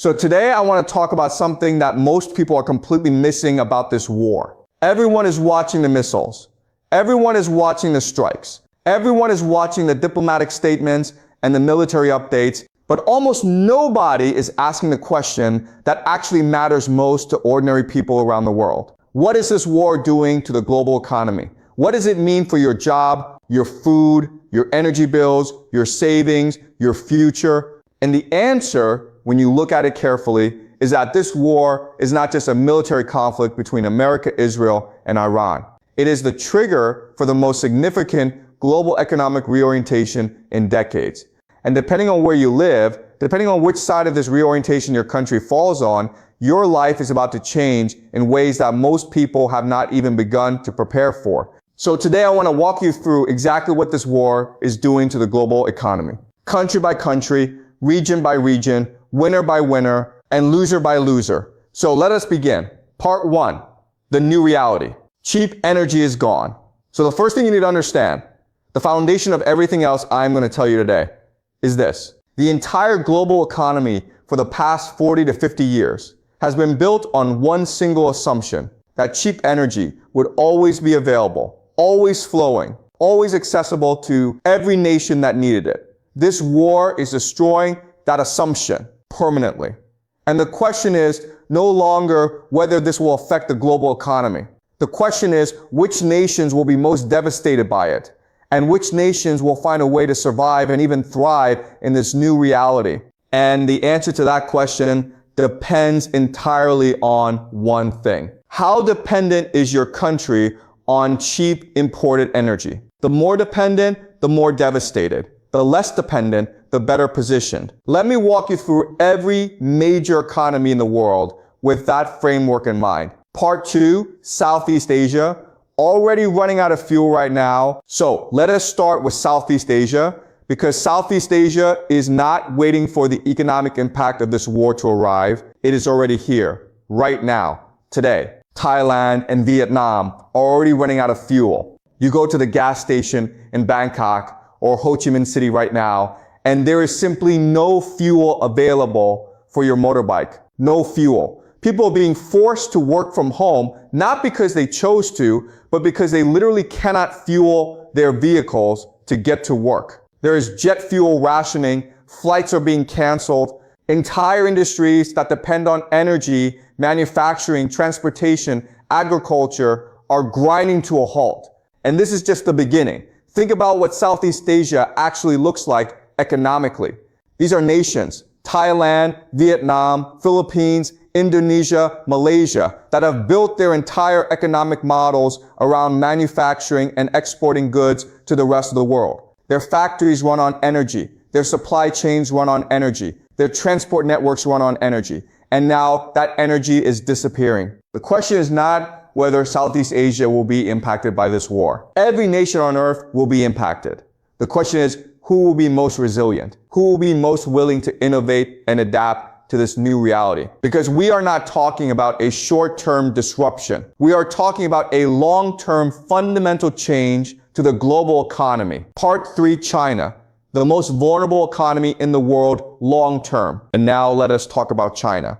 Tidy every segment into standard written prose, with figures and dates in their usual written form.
So today I want to talk about something that most people are completely missing about this war. Everyone is watching the missiles. Everyone is watching the strikes. Everyone is watching the diplomatic statements and the military updates, but almost nobody is asking the question that actually matters most to ordinary people around the world. What is this war doing to the global economy? What does it mean for your job, your food, your energy bills, your savings, your future? And the answer, when you look at it carefully, is that this war is not just a military conflict between America, Israel, and Iran. It is the trigger for the most significant global economic reorientation in decades. And depending on where you live, depending on which side of this reorientation your country falls on, your life is about to change in ways that most people have not even begun to prepare for. So today I want to walk you through exactly what this war is doing to the global economy. Country by country, region by region, winner by winner, and loser by loser. So let us begin. Part 1, the new reality. Cheap energy is gone. So the first thing you need to understand, the foundation of everything else I'm going to tell you today, is this. The entire global economy for the past 40 to 50 years has been built on one single assumption, that cheap energy would always be available, always flowing, always accessible to every nation that needed it. This war is destroying that assumption permanently. And the question is no longer whether this will affect the global economy. The question is which nations will be most devastated by it, and which nations will find a way to survive and even thrive in this new reality. And the answer to that question depends entirely on one thing. How dependent is your country on cheap imported energy? The more dependent, the more devastated. The less dependent, the better positioned. Let me walk you through every major economy in the world with that framework in mind. Part 2, Southeast Asia, already running out of fuel right now. So let us start with Southeast Asia, because Southeast Asia is not waiting for the economic impact of this war to arrive. It is already here, right now, today. Thailand and Vietnam are already running out of fuel. You go to the gas station in Bangkok or Ho Chi Minh City right now, and there is simply no fuel available for your motorbike. No fuel. People are being forced to work from home, not because they chose to, but because they literally cannot fuel their vehicles to get to work. There is jet fuel rationing, flights are being canceled, entire industries that depend on energy, manufacturing, transportation, agriculture are grinding to a halt. And this is just the beginning. Think about what Southeast Asia actually looks like economically. These are nations, Thailand, Vietnam, Philippines, Indonesia, Malaysia, that have built their entire economic models around manufacturing and exporting goods to the rest of the world. Their factories run on energy. Their supply chains run on energy. Their transport networks run on energy. And now that energy is disappearing. The question is not whether Southeast Asia will be impacted by this war. Every nation on earth will be impacted. The question is, who will be most resilient? Who will be most willing to innovate and adapt to this new reality? Because we are not talking about a short-term disruption. We are talking about a long-term fundamental change to the global economy. Part 3, China, the most vulnerable economy in the world long-term. And now let us talk about China,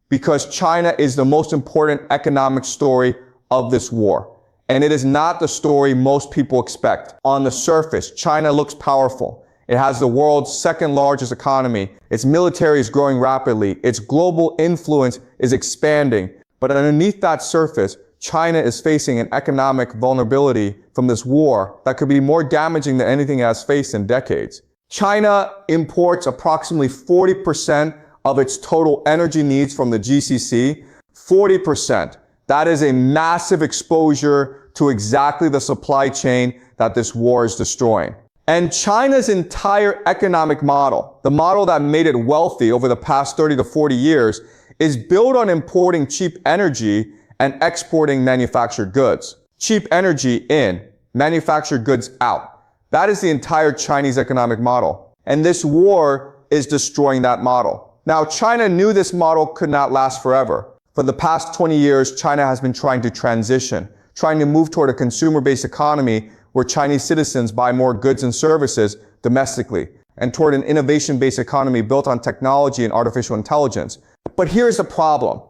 because China is the most important economic story of this war. And it is not the story most people expect. On the surface, China looks powerful. It has the world's second largest economy. Its military is growing rapidly. Its global influence is expanding. But underneath that surface, China is facing an economic vulnerability from this war that could be more damaging than anything it has faced in decades. China imports approximately 40% of its total energy needs from the GCC. 40%. That is a massive exposure to exactly the supply chain that this war is destroying. And China's entire economic model, the model that made it wealthy over the past 30 to 40 years, is built on importing cheap energy and exporting manufactured goods. Cheap energy in, manufactured goods out. That is the entire Chinese economic model. And this war is destroying that model. Now, China knew this model could not last forever. For the past 20 years, China has been trying to transition, trying to move toward a consumer-based economy where Chinese citizens buy more goods and services domestically. and toward an innovation-based economy built on technology and artificial intelligence. But here's the problem.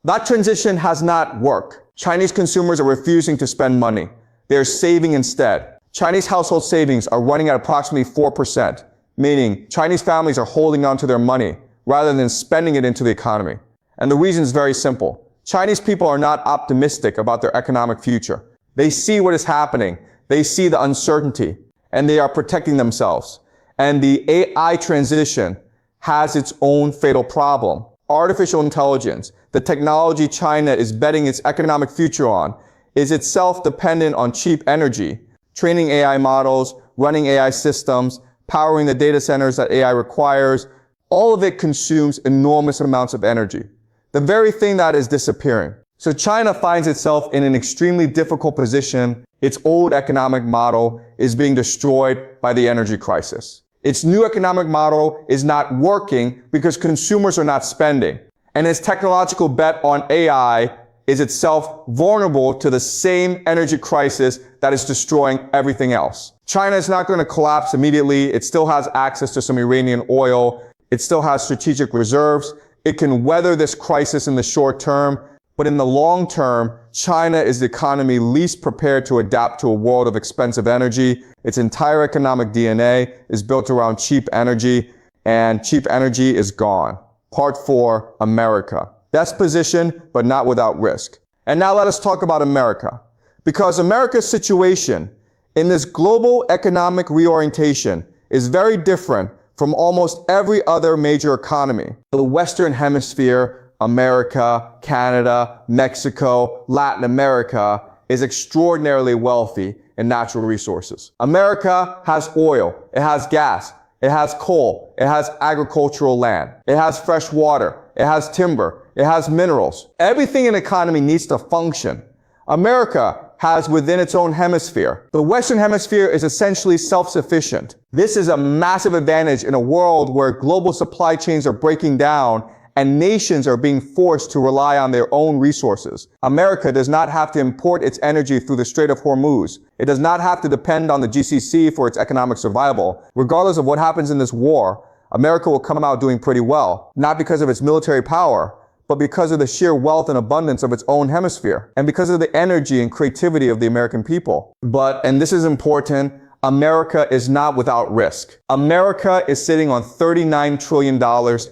That transition has not worked. Chinese consumers are refusing to spend money. They're saving instead. Chinese household savings are running at approximately 4%, meaning Chinese families are holding on to their money rather than spending it into the economy. And the reason is very simple. Chinese people are not optimistic about their economic future. They see what is happening. They see the uncertainty, and they are protecting themselves. And the AI transition has its own fatal problem. Artificial intelligence, the technology China is betting its economic future on, is itself dependent on cheap energy, training AI models, running AI systems, powering the data centers that AI requires. All of it consumes enormous amounts of energy, the very thing that is disappearing. So China finds itself in an extremely difficult position. Its old economic model is being destroyed by the energy crisis. Its new economic model is not working because consumers are not spending. And its technological bet on AI is itself vulnerable to the same energy crisis that is destroying everything else. China is not going to collapse immediately. It still has access to some Iranian oil. It still has strategic reserves. It can weather this crisis in the short term. But in the long term, China is the economy least prepared to adapt to a world of expensive energy. Its entire economic DNA is built around cheap energy, and cheap energy is gone. Part 4, America. Best position, but not without risk. And now let us talk about America. Because America's situation in this global economic reorientation is very different from almost every other major economy. The Western Hemisphere, America, Canada, Mexico, Latin America is extraordinarily wealthy in natural resources. America has oil, it has gas, it has coal, it has agricultural land, it has fresh water, it has timber, it has minerals. Everything in the economy needs to function. America has within its own hemisphere. The Western Hemisphere is essentially self-sufficient. This is a massive advantage in a world where global supply chains are breaking down and nations are being forced to rely on their own resources. America does not have to import its energy through the Strait of Hormuz. It does not have to depend on the GCC for its economic survival. Regardless of what happens in this war, America will come out doing pretty well, not because of its military power, but because of the sheer wealth and abundance of its own hemisphere, and because of the energy and creativity of the American people. But, and this is important, America is not without risk. America is sitting on $39 trillion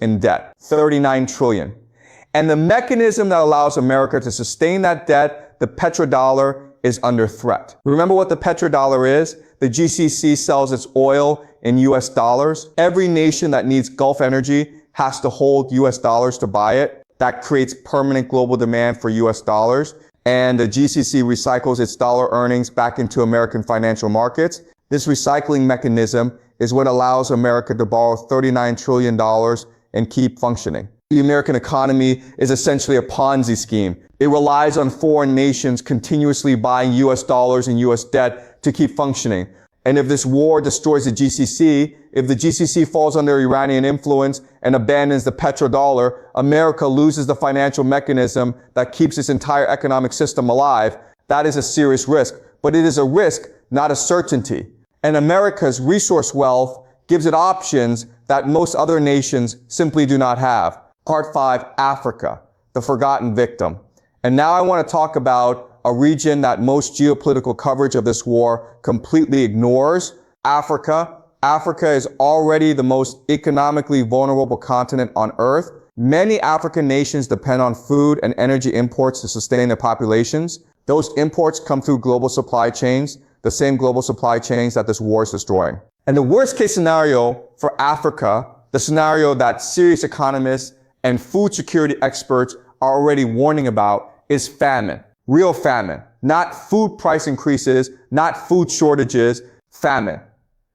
in debt. $39 trillion. And the mechanism that allows America to sustain that debt, the petrodollar, is under threat. Remember what the petrodollar is? The GCC sells its oil in US dollars. Every nation that needs Gulf energy has to hold US dollars to buy it. That creates permanent global demand for US dollars. And the GCC recycles its dollar earnings back into American financial markets. This recycling mechanism is what allows America to borrow $39 trillion and keep functioning. The American economy is essentially a Ponzi scheme. It relies on foreign nations continuously buying US dollars and US debt to keep functioning. And if this war destroys the GCC, if the GCC falls under Iranian influence and abandons the petrodollar, America loses the financial mechanism that keeps its entire economic system alive. That is a serious risk, but it is a risk, not a certainty. And America's resource wealth gives it options that most other nations simply do not have. Part 5, Africa, the forgotten victim. And now I want to talk about a region that most geopolitical coverage of this war completely ignores. Africa. Africa is already the most economically vulnerable continent on Earth. Many African nations depend on food and energy imports to sustain their populations. Those imports come through global supply chains, the same global supply chains that this war is destroying. And the worst case scenario for Africa, the scenario that serious economists and food security experts are already warning about, is famine. Real famine. Not food price increases, not food shortages, famine.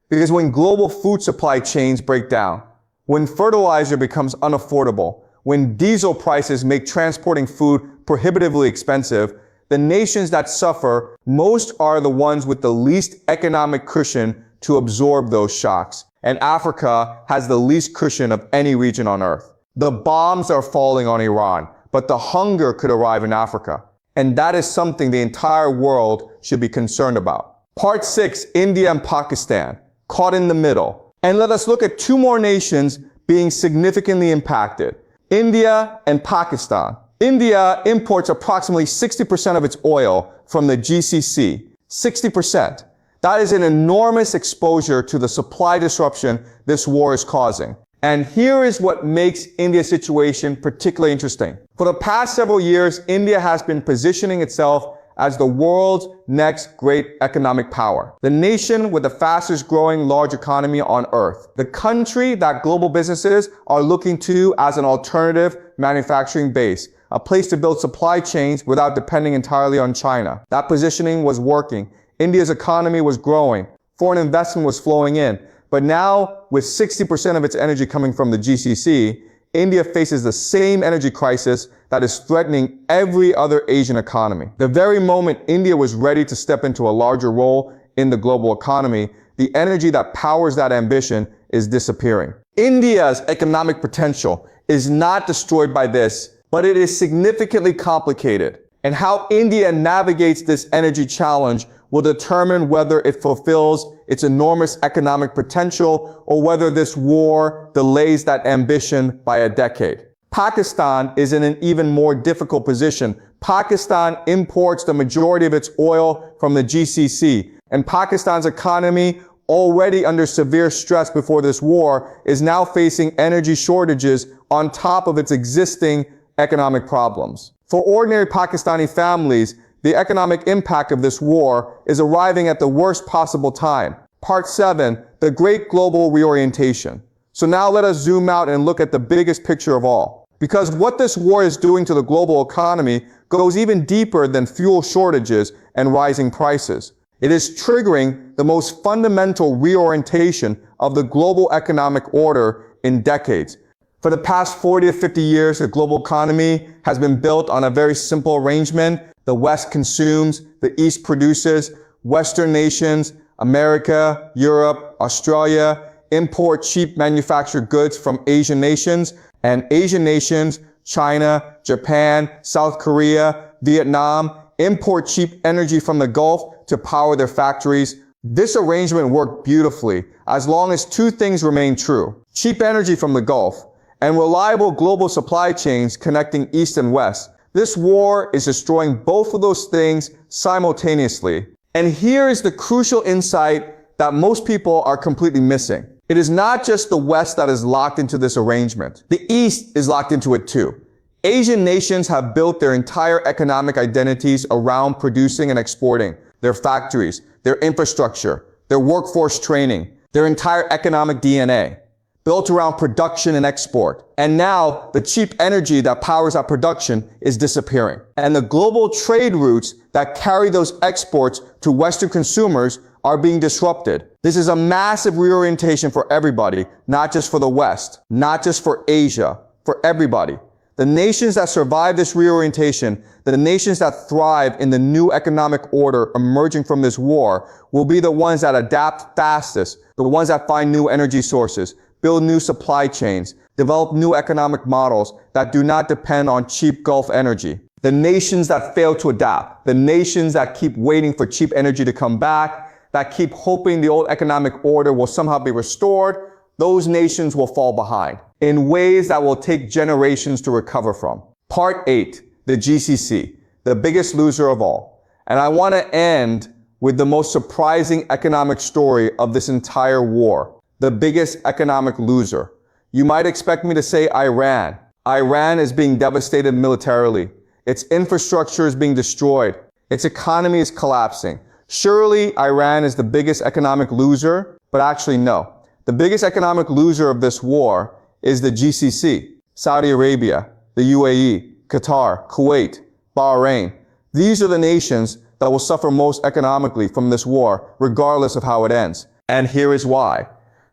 Because when global food supply chains break down, when fertilizer becomes unaffordable, when diesel prices make transporting food prohibitively expensive, the nations that suffer most are the ones with the least economic cushion to absorb those shocks. And Africa has the least cushion of any region on Earth. The bombs are falling on Iran, but the hunger could arrive in Africa. And that is something the entire world should be concerned about. Part 6, India and Pakistan, caught in the middle. And let us look at two more nations being significantly impacted: India and Pakistan. India imports approximately 60% of its oil from the GCC. 60%. That is an enormous exposure to the supply disruption this war is causing. And here is what makes India's situation particularly interesting. For the past several years, India has been positioning itself as the world's next great economic power. The nation with the fastest growing large economy on earth. The country that global businesses are looking to as an alternative manufacturing base. A place to build supply chains without depending entirely on China. That positioning was working. India's economy was growing. Foreign investment was flowing in. But now, with 60% of its energy coming from the GCC, India faces the same energy crisis that is threatening every other Asian economy. The very moment India was ready to step into a larger role in the global economy, the energy that powers that ambition is disappearing. India's economic potential is not destroyed by this, but it is significantly complicated. And how India navigates this energy challenge will determine whether it fulfills its enormous economic potential or whether this war delays that ambition by a decade. Pakistan is in an even more difficult position. Pakistan imports the majority of its oil from the GCC, and Pakistan's economy, already under severe stress before this war, is now facing energy shortages on top of its existing economic problems. For ordinary Pakistani families, the economic impact of this war is arriving at the worst possible time. Part 7, the Great Global Reorientation. So now let us zoom out and look at the biggest picture of all. Because what this war is doing to the global economy goes even deeper than fuel shortages and rising prices. It is triggering the most fundamental reorientation of the global economic order in decades. For the past 40 to 50 years, the global economy has been built on a very simple arrangement. The West consumes, the East produces. Western nations, America, Europe, Australia, import cheap manufactured goods from Asian nations, and Asian nations, China, Japan, South Korea, Vietnam, import cheap energy from the Gulf to power their factories. This arrangement worked beautifully as long as two things remain true: cheap energy from the Gulf and reliable global supply chains connecting East and West. This war is destroying both of those things simultaneously. And here is the crucial insight that most people are completely missing. It is not just the West that is locked into this arrangement. The East is locked into it too. Asian nations have built their entire economic identities around producing and exporting. Their factories, their infrastructure, their workforce training, their entire economic DNA, built around production and export. And now the cheap energy that powers that production is disappearing. And the global trade routes that carry those exports to Western consumers are being disrupted. This is a massive reorientation for everybody, not just for the West, not just for Asia, for everybody. The nations that survive this reorientation, the nations that thrive in the new economic order emerging from this war, will be the ones that adapt fastest, the ones that find new energy sources, build new supply chains, develop new economic models that do not depend on cheap Gulf energy. The nations that fail to adapt, the nations that keep waiting for cheap energy to come back, that keep hoping the old economic order will somehow be restored, those nations will fall behind in ways that will take generations to recover from. Part 8, the GCC, the biggest loser of all. And I want to end with the most surprising economic story of this entire war. The biggest economic loser. You might expect me to say Iran. Iran is being devastated militarily. Its infrastructure is being destroyed. Its economy is collapsing. Surely Iran is the biggest economic loser, but actually no. The biggest economic loser of this war is the GCC, Saudi Arabia, the UAE, Qatar, Kuwait, Bahrain. These are the nations that will suffer most economically from this war, regardless of how it ends. And here is why.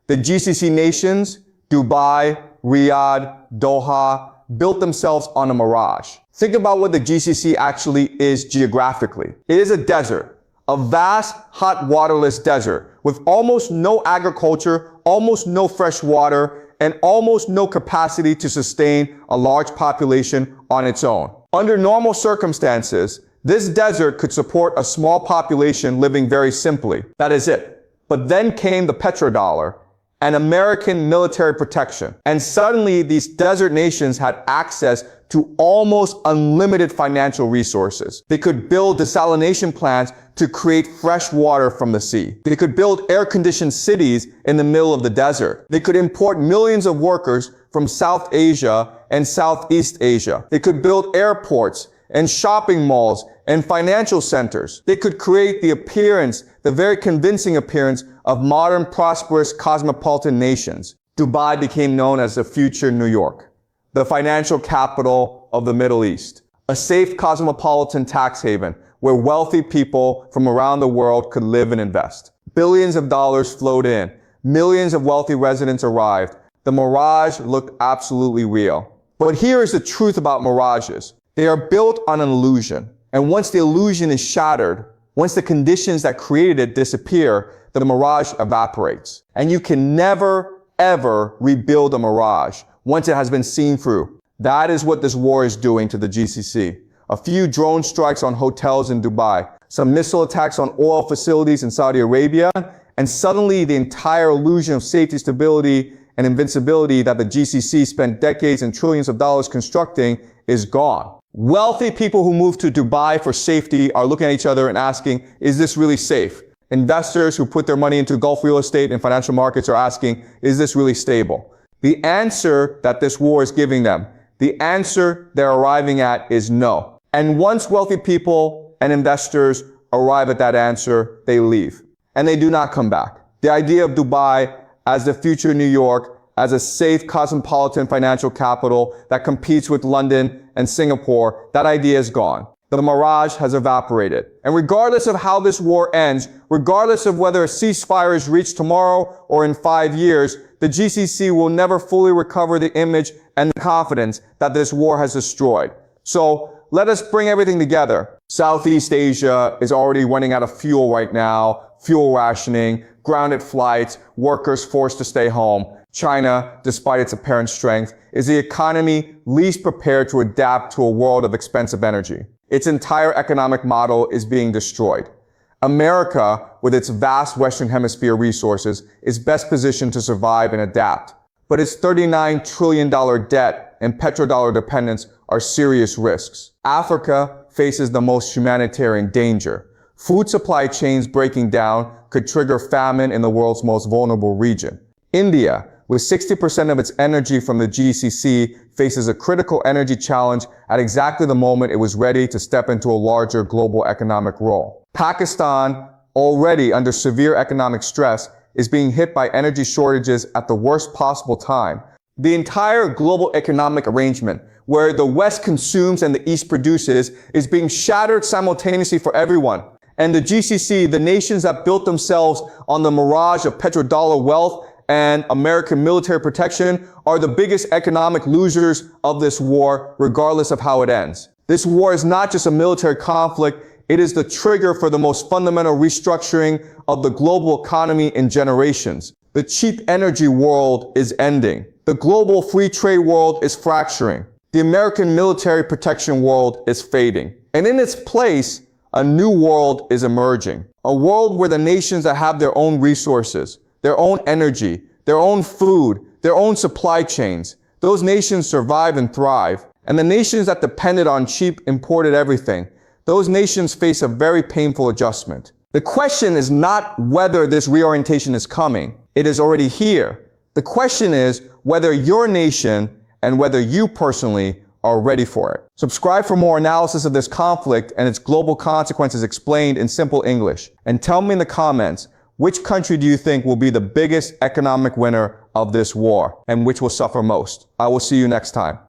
The GCC nations, Dubai, Riyadh, Doha, built themselves on a mirage. Think about what the GCC actually is geographically. It is a desert, a vast, hot, waterless desert with almost no agriculture, almost no fresh water, and almost no capacity to sustain a large population on its own. Under normal circumstances, this desert could support a small population living very simply. That is it. But then came the petrodollar, and American military protection. And suddenly these desert nations had access to almost unlimited financial resources. They could build desalination plants to create fresh water from the sea. They could build air-conditioned cities in the middle of the desert. They could import millions of workers from South Asia and Southeast Asia. They could build airports and shopping malls and financial centers. They could create the appearance, the very convincing appearance of modern, prosperous, cosmopolitan nations. Dubai became known as the future New York, the financial capital of the Middle East, a safe cosmopolitan tax haven where wealthy people from around the world could live and invest. Billions of dollars flowed in. Millions of wealthy residents arrived. The mirage looked absolutely real. But here is the truth about mirages. They are built on an illusion. And once the illusion is shattered, once the conditions that created it disappear, the mirage evaporates. And you can never, ever rebuild a mirage once it has been seen through. That is what this war is doing to the GCC. A few drone strikes on hotels in Dubai, some missile attacks on oil facilities in Saudi Arabia, and suddenly the entire illusion of safety, stability, and invincibility that the GCC spent decades and trillions of dollars constructing is gone. Wealthy people who move to Dubai for safety are looking at each other and asking, is this really safe? Investors who put their money into Gulf real estate and financial markets are asking, is this really stable? The answer that this war is giving them, the answer they're arriving at is no. And once wealthy people and investors arrive at that answer, they leave. And they do not come back. The idea of Dubai as the future New York, as a safe cosmopolitan financial capital that competes with London and Singapore, that idea is gone. The mirage has evaporated. And regardless of how this war ends, regardless of whether a ceasefire is reached tomorrow or in 5 years, the GCC will never fully recover the image and the confidence that this war has destroyed. So let us bring everything together. Southeast Asia is already running out of fuel right now, fuel rationing, grounded flights, workers forced to stay home. China, despite its apparent strength, is the economy least prepared to adapt to a world of expensive energy. Its entire economic model is being destroyed. America, with its vast Western Hemisphere resources, is best positioned to survive and adapt. But its $39 trillion debt and petrodollar dependence are serious risks. Africa faces the most humanitarian danger. Food supply chains breaking down could trigger famine in the world's most vulnerable region. India, with 60% of its energy from the GCC, faces a critical energy challenge at exactly the moment it was ready to step into a larger global economic role. Pakistan, already under severe economic stress, is being hit by energy shortages at the worst possible time. The entire global economic arrangement, where the West consumes and the East produces, is being shattered simultaneously for everyone. And the GCC, the nations that built themselves on the mirage of petrodollar wealth and American military protection, are the biggest economic losers of this war, regardless of how it ends. This war is not just a military conflict, it is the trigger for the most fundamental restructuring of the global economy in generations. The cheap energy world is ending. The global free trade world is fracturing. The American military protection world is fading. And in its place, a new world is emerging. A world where the nations that have their own resources, their own energy, their own food, their own supply chains, those nations survive and thrive. And the nations that depended on cheap imported everything, those nations face a very painful adjustment. The question is not whether this reorientation is coming. It is already here. The question is whether your nation and whether you personally are ready for it. Subscribe for more analysis of this conflict and its global consequences explained in simple English. And tell me in the comments, which country do you think will be the biggest economic winner of this war and which will suffer most? I will see you next time.